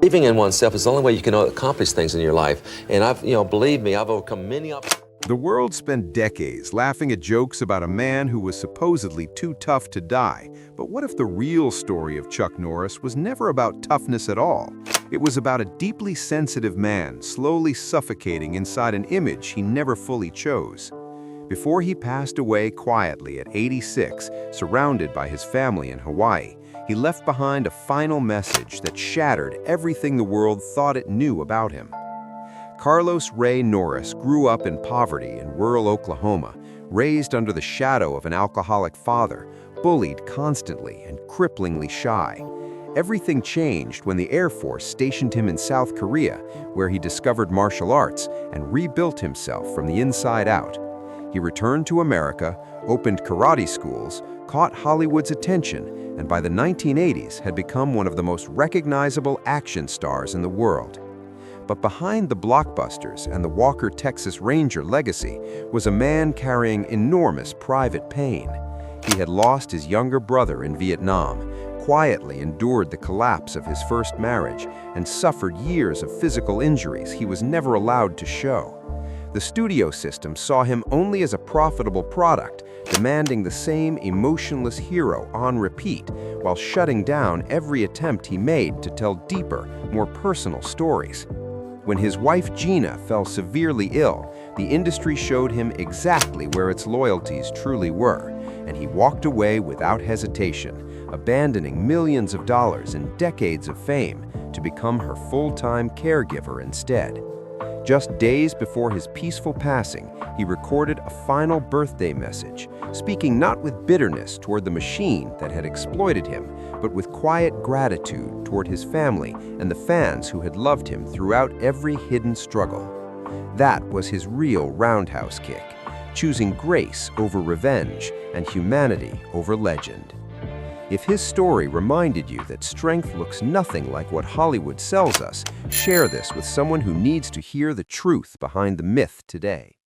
Believing in oneself is the only way you can accomplish things in your life. And believe me, I've overcome many obstacles. The world spent decades laughing at jokes about a man who was supposedly too tough to die. But what if the real story of Chuck Norris was never about toughness at all? It was about a deeply sensitive man slowly suffocating inside an image he never fully chose. Before he passed away quietly at 86, surrounded by his family in Hawaii, he left behind a final message that shattered everything the world thought it knew about him. Carlos Ray Norris grew up in poverty in rural Oklahoma, raised under the shadow of an alcoholic father, bullied constantly and cripplingly shy. Everything changed when the Air Force stationed him in South Korea, where he discovered martial arts and rebuilt himself from the inside out. He returned to America, opened karate schools, caught Hollywood's attention, and by the 1980s had become one of the most recognizable action stars in the world. But behind the blockbusters and the Walker Texas Ranger legacy was a man carrying enormous private pain. He had lost his younger brother in Vietnam, quietly endured the collapse of his first marriage, and suffered years of physical injuries he was never allowed to show. The studio system saw him only as a profitable product, demanding the same emotionless hero on repeat, while shutting down every attempt he made to tell deeper, more personal stories. When his wife Gina fell severely ill, the industry showed him exactly where its loyalties truly were, and he walked away without hesitation, abandoning millions of dollars and decades of fame to become her full-time caregiver instead. Just days before his peaceful passing, he recorded a final birthday message, speaking not with bitterness toward the machine that had exploited him, but with quiet gratitude toward his family and the fans who had loved him throughout every hidden struggle. That was his real roundhouse kick, choosing grace over revenge and humanity over legend. If his story reminded you that strength looks nothing like what Hollywood sells us, share this with someone who needs to hear the truth behind the myth today.